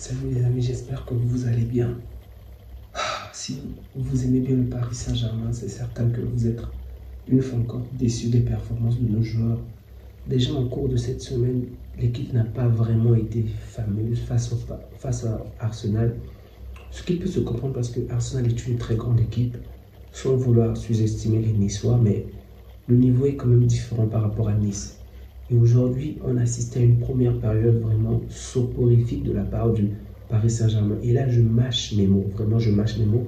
Salut les amis, j'espère que vous allez bien. Si vous aimez bien le Paris Saint-Germain, c'est certain que vous êtes une fois encore déçu des performances de nos joueurs. Déjà en cours de cette semaine, l'équipe n'a pas vraiment été fameuse face à Arsenal. Ce qui peut se comprendre parce que Arsenal est une très grande équipe, sans vouloir sous-estimer les Niçois, mais le niveau est quand même différent par rapport à Nice. Et aujourd'hui, on assistait à une première période vraiment soporifique de la part du Paris Saint-Germain. Et là, je mâche mes mots, vraiment je mâche mes mots.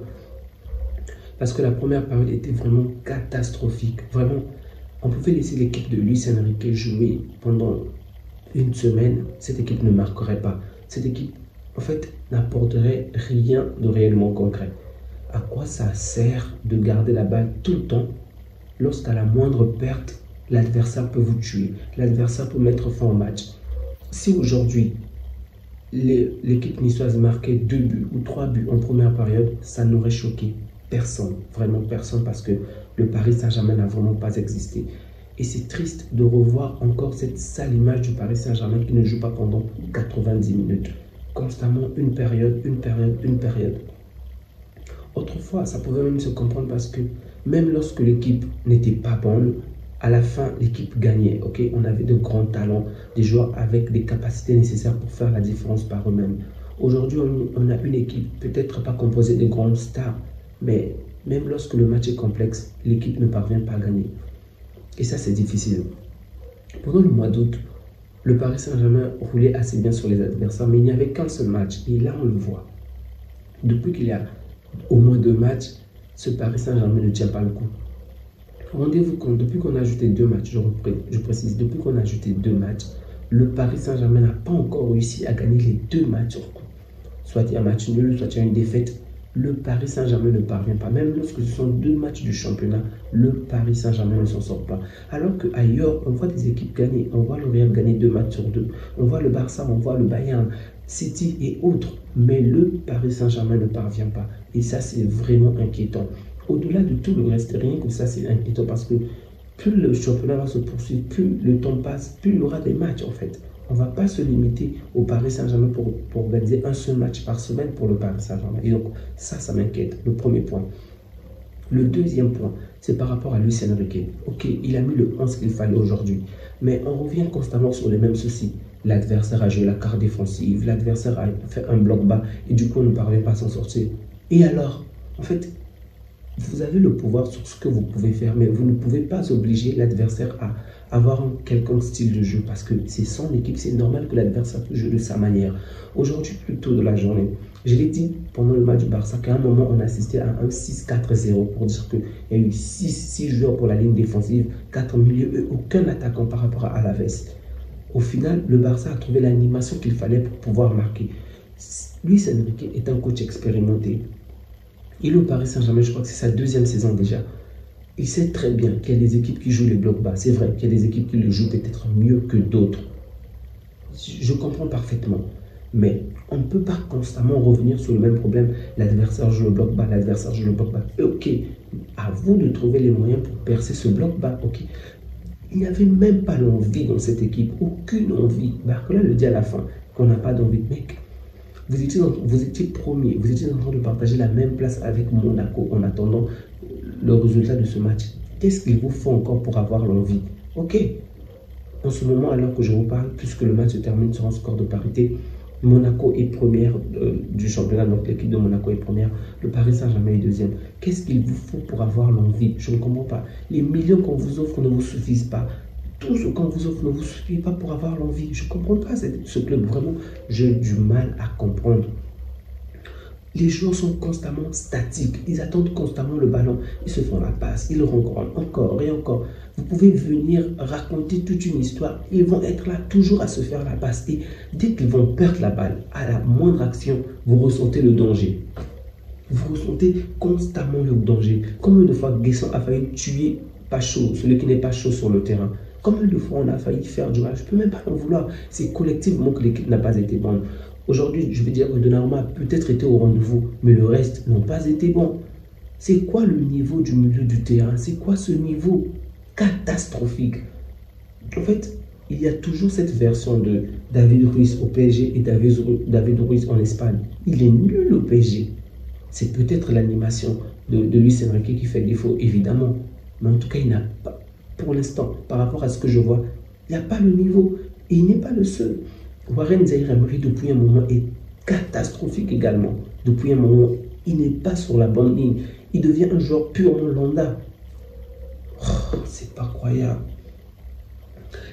Parce que la première période était vraiment catastrophique. Vraiment, on pouvait laisser l'équipe de Luis Enrique jouer pendant une semaine. Cette équipe ne marquerait pas. Cette équipe, en fait, n'apporterait rien de réellement concret. À quoi ça sert de garder la balle tout le temps lorsqu'à la moindre perte, l'adversaire peut vous tuer, l'adversaire peut mettre fin au match. Si aujourd'hui, l'équipe niçoise marquait 2 buts ou 3 buts en première période, ça n'aurait choqué personne, vraiment personne, parce que le Paris Saint-Germain n'a vraiment pas existé. Et c'est triste de revoir encore cette sale image du Paris Saint-Germain qui ne joue pas pendant 90 minutes. Constamment une période, une période, une période. Autrefois, ça pouvait même se comprendre parce que même lorsque l'équipe n'était pas bonne, à la fin, l'équipe gagnait. Okay? On avait de grands talents, des joueurs avec des capacités nécessaires pour faire la différence par eux-mêmes. Aujourd'hui, on a une équipe peut-être pas composée de grandes stars, mais même lorsque le match est complexe, l'équipe ne parvient pas à gagner. Et ça, c'est difficile. Pendant le mois d'août, le Paris Saint-Germain roulait assez bien sur les adversaires, mais il n'y avait qu'un seul match. Et là, on le voit. Depuis qu'il y a au moins 2 matchs, ce Paris Saint-Germain ne tient pas le coup. Rendez-vous compte, depuis qu'on a ajouté 2 matchs, je précise, depuis qu'on a ajouté 2 matchs, le Paris Saint-Germain n'a pas encore réussi à gagner les 2 matchs. Soit il y a un match nul, soit il y a une défaite. Le Paris Saint-Germain ne parvient pas. Même lorsque ce sont 2 matchs du championnat, le Paris Saint-Germain ne s'en sort pas. Alors qu'ailleurs, on voit des équipes gagner. On voit le Real gagner 2 matchs sur 2. On voit le Barça, on voit le Bayern, City et autres. Mais le Paris Saint-Germain ne parvient pas. Et ça, c'est vraiment inquiétant. Au-delà de tout le reste, rien que ça, c'est inquiétant parce que plus le championnat va se poursuivre, plus le temps passe, plus il y aura des matchs en fait. On ne va pas se limiter au Paris Saint-Germain pour organiser un seul match par semaine pour le Paris Saint-Germain. Et donc, ça m'inquiète, le premier point. Le deuxième point, c'est par rapport à Luis Enrique. Ok, il a mis le 11 qu'il fallait aujourd'hui, mais on revient constamment sur les mêmes soucis. L'adversaire a joué la carte défensive, l'adversaire a fait un bloc bas et du coup, on ne parvient pas à s'en sortir. Et alors, en fait, vous avez le pouvoir sur ce que vous pouvez faire, mais vous ne pouvez pas obliger l'adversaire à avoir un quelconque style de jeu parce que c'est son équipe, c'est normal que l'adversaire peut jouer de sa manière. Aujourd'hui, plus tôt de la journée, je l'ai dit pendant le match du Barça qu'à un moment, on assistait à un 6-4-0 pour dire qu'il y a eu 6 joueurs pour la ligne défensive, 4 milieux et aucun attaquant par rapport à Alaves. Au final, le Barça a trouvé l'animation qu'il fallait pour pouvoir marquer. Luis Enrique est un coach expérimenté. Il est au Paris Saint-Germain, je crois que c'est sa 2e saison déjà. Il sait très bien qu'il y a des équipes qui jouent les blocs bas. C'est vrai qu'il y a des équipes qui le jouent peut-être mieux que d'autres. Je comprends parfaitement. Mais on ne peut pas constamment revenir sur le même problème. L'adversaire joue le bloc bas, l'adversaire joue le bloc bas. Et ok, à vous de trouver les moyens pour percer ce bloc bas. Ok. Il n'y avait même pas l'envie dans cette équipe. Aucune envie. Barcola le dit à la fin qu'on n'a pas d'envie. Mec, vous étiez premier, vous étiez en train de partager la même place avec Monaco en attendant le résultat de ce match. Qu'est-ce qu'il vous faut encore pour avoir l'envie? Ok, en ce moment, alors que je vous parle, puisque le match se termine sur un score de parité, Monaco est première du championnat, donc l'équipe de Monaco est première, le Paris Saint-Germain est 2e. Qu'est-ce qu'il vous faut pour avoir l'envie? Je ne comprends pas. Les millions qu'on vous offre ne vous suffisent pas. Tout ce qu'on vous offre ne vous suffit pas pour avoir l'envie. Je ne comprends pas ce club. Vraiment, j'ai du mal à comprendre. Les joueurs sont constamment statiques. Ils attendent constamment le ballon. Ils se font la passe. Ils le rencontrent encore et encore. Vous pouvez venir raconter toute une histoire. Ils vont être là toujours à se faire la passe. Et dès qu'ils vont perdre la balle, à la moindre action, vous ressentez le danger. Vous ressentez constamment le danger. Combien de fois Guesson a failli tuer Pacho, celui qui n'est pas chaud sur le terrain? Combien de fois on a failli faire du mal? Je ne peux même pas en vouloir. C'est collectivement que l'équipe n'a pas été bonne. Aujourd'hui, je veux dire que Donnarumma a peut-être été au rendez-vous, mais le reste n'ont pas été bons. C'est quoi le niveau du milieu du terrain? C'est quoi ce niveau catastrophique? En fait, il y a toujours cette version de David Ruiz au PSG et David Ruiz en Espagne. Il est nul au PSG. C'est peut-être l'animation de Luis Enrique qui fait défaut, évidemment. Mais en tout cas, il n'a pas, pour l'instant, par rapport à ce que je vois, il n'a pas le niveau. Et il n'est pas le seul. Warren Zaïre-Emery, depuis un moment, est catastrophique également. Depuis un moment, il n'est pas sur la bonne ligne. Il devient un joueur purement lambda. Oh, c'est pas croyable.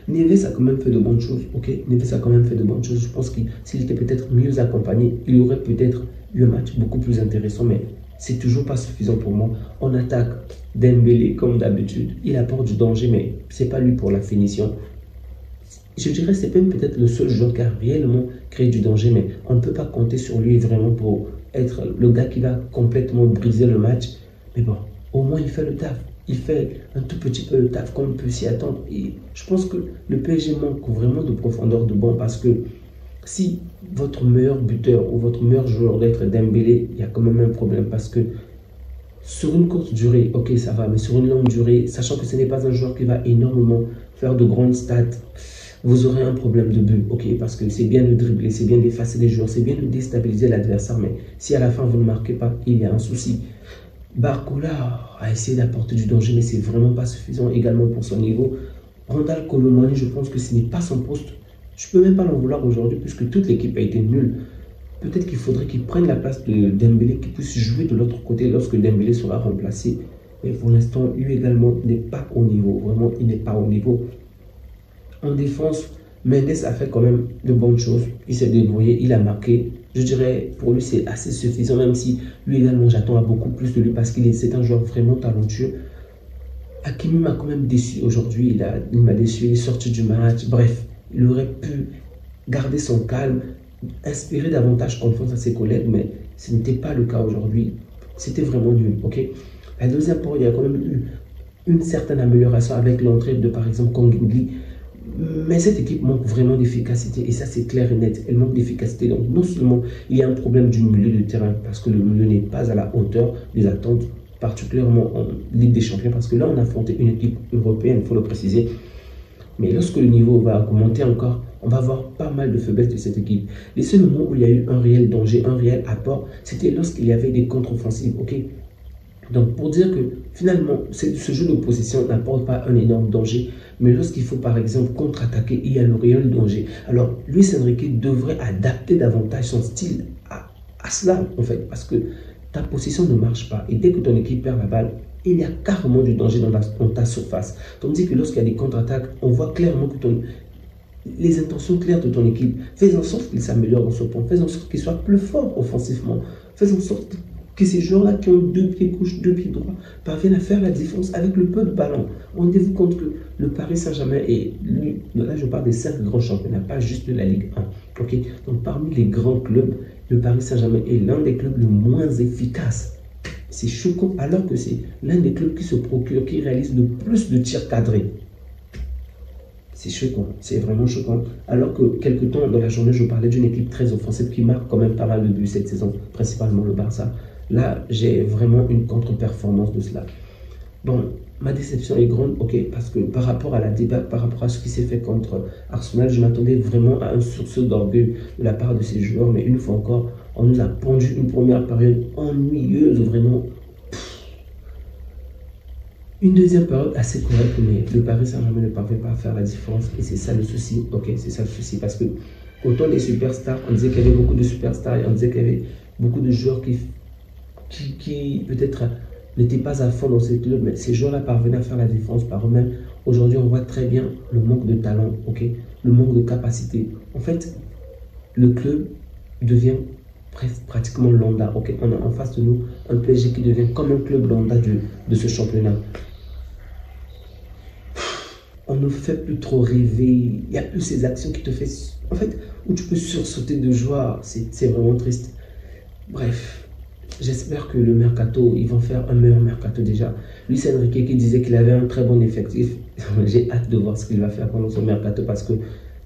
Neves a quand même fait de bonnes choses, ok? Neves a quand même fait de bonnes choses. Je pense que s'il était peut-être mieux accompagné, il aurait peut-être eu un match beaucoup plus intéressant, mais c'est toujours pas suffisant pour moi. On attaque Dembélé comme d'habitude. Il apporte du danger, mais c'est pas lui pour la finition. Je dirais que c'est même peut-être le seul joueur qui a réellement créé du danger, mais on ne peut pas compter sur lui vraiment pour être le gars qui va complètement briser le match. Mais bon, au moins il fait le taf. Il fait un tout petit peu le taf comme on peut s'y attendre. Et je pense que le PSG manque vraiment de profondeur de banc parce que si votre meilleur buteur ou votre meilleur joueur d'être Dembélé, il y a quand même un problème parce que sur une courte durée, ok ça va, mais sur une longue durée, sachant que ce n'est pas un joueur qui va énormément faire de grandes stats, vous aurez un problème de but, ok, parce que c'est bien de dribbler, c'est bien d'effacer les joueurs, c'est bien de déstabiliser l'adversaire, mais si à la fin vous ne marquez pas, il y a un souci. Barcola a essayé d'apporter du danger, mais c'est vraiment pas suffisant également pour son niveau. Randal Kolo Muani, je pense que ce n'est pas son poste. Je ne peux même pas l'en vouloir aujourd'hui puisque toute l'équipe a été nulle. Peut-être qu'il faudrait qu'il prenne la place de Dembélé, qu'il puisse jouer de l'autre côté lorsque Dembélé sera remplacé. Mais pour l'instant, lui également n'est pas au niveau. Vraiment, il n'est pas au niveau. En défense, Mendes a fait quand même de bonnes choses. Il s'est débrouillé, il a marqué. Je dirais, pour lui, c'est assez suffisant, même si lui également, j'attends beaucoup plus de lui parce qu'il c'est un joueur vraiment talentueux. Hakimi m'a quand même déçu aujourd'hui. Il m'a déçu, il est sorti du match. Bref, il aurait pu garder son calme, inspirer davantage confiance à ses collègues, mais ce n'était pas le cas aujourd'hui. C'était vraiment nul, ok? La deuxième part, il y a quand même eu une certaine amélioration avec l'entrée de, par exemple, Kangin. Mais cette équipe manque vraiment d'efficacité et ça c'est clair et net, elle manque d'efficacité. Donc non seulement il y a un problème du milieu de terrain parce que le milieu n'est pas à la hauteur des attentes, particulièrement en Ligue des Champions, parce que là on a affronté une équipe européenne, il faut le préciser. Mais lorsque le niveau va augmenter encore, on va voir pas mal de faiblesses de cette équipe. Les seuls moments où il y a eu un réel danger, un réel apport, c'était lorsqu'il y avait des contre-offensives, ok? Donc pour dire que finalement, ce jeu de possession n'apporte pas un énorme danger, mais lorsqu'il faut par exemple contre-attaquer, il y a le réel danger. Alors Luis Enrique devrait adapter davantage son style à cela en fait, parce que ta possession ne marche pas et dès que ton équipe perd la balle, il y a carrément du danger dans ta surface. Tandis que lorsqu'il y a des contre-attaques, on voit clairement que les intentions claires de ton équipe, fais en sorte qu'il s'améliore dans ce point, fais en sorte qu'il soit plus fort offensivement, fais en sorte que ces joueurs-là qui ont deux pieds gauche, deux pieds droits, parviennent à faire la différence avec le peu de ballon. Rendez-vous compte que le Paris Saint-Germain est, là je parle des 5 grands championnats, pas juste de la Ligue 1. Okay? Donc parmi les grands clubs, le Paris Saint-Germain est l'un des clubs les moins efficaces. C'est choquant alors que c'est l'un des clubs qui se procure, qui réalise le plus de tirs cadrés. C'est choquant, c'est vraiment choquant. Alors que quelques temps dans la journée, je parlais d'une équipe très offensive qui marque quand même pas mal de buts cette saison, principalement le Barça. Là, j'ai vraiment une contre-performance de cela. Bon, ma déception est grande, ok, parce que par rapport à la débat, par rapport à ce qui s'est fait contre Arsenal, je m'attendais vraiment à un sursaut d'orgueil de la part de ces joueurs, mais une fois encore, on nous a pondu une première période ennuyeuse, vraiment. Une deuxième période assez correcte, mais le Paris Saint-Germain ne parvient pas à faire la différence, et c'est ça le souci, ok, c'est ça le souci, parce que autant les superstars, on disait qu'il y avait beaucoup de superstars, et on disait qu'il y avait beaucoup de joueurs qui peut-être n'étaient pas à fond dans ces clubs, mais ces joueurs-là parvenaient à faire la différence par eux-mêmes. Aujourd'hui, on voit très bien le manque de talent, ok, le manque de capacité. En fait, le club devient pratiquement lambda, ok. On a en face de nous un PSG qui devient comme un club lambda de ce championnat. On ne fait plus trop rêver, il n'y a plus ces actions qui te font, en fait, où tu peux sursauter de joie, c'est vraiment triste. Bref. J'espère que le mercato, ils vont faire un meilleur mercato déjà. Luis Enrique qui disait qu'il avait un très bon effectif. J'ai hâte de voir ce qu'il va faire pendant son mercato parce qu'il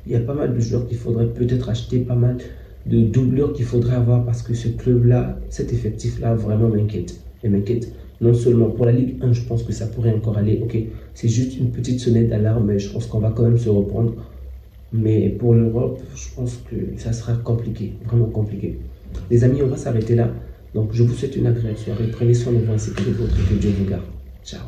y a pas mal de joueurs qu'il faudrait peut-être acheter, pas mal de doublures qu'il faudrait avoir parce que ce club-là, cet effectif-là, vraiment m'inquiète. Et m'inquiète non seulement pour la Ligue 1, je pense que ça pourrait encore aller. Ok, c'est juste une petite sonnette d'alarme, mais je pense qu'on va quand même se reprendre. Mais pour l'Europe, je pense que ça sera compliqué, vraiment compliqué. Les amis, on va s'arrêter là. Donc, je vous souhaite une agréable soirée. Prenez soin de vous ainsi que des vôtres et que Dieu vous garde. Ciao.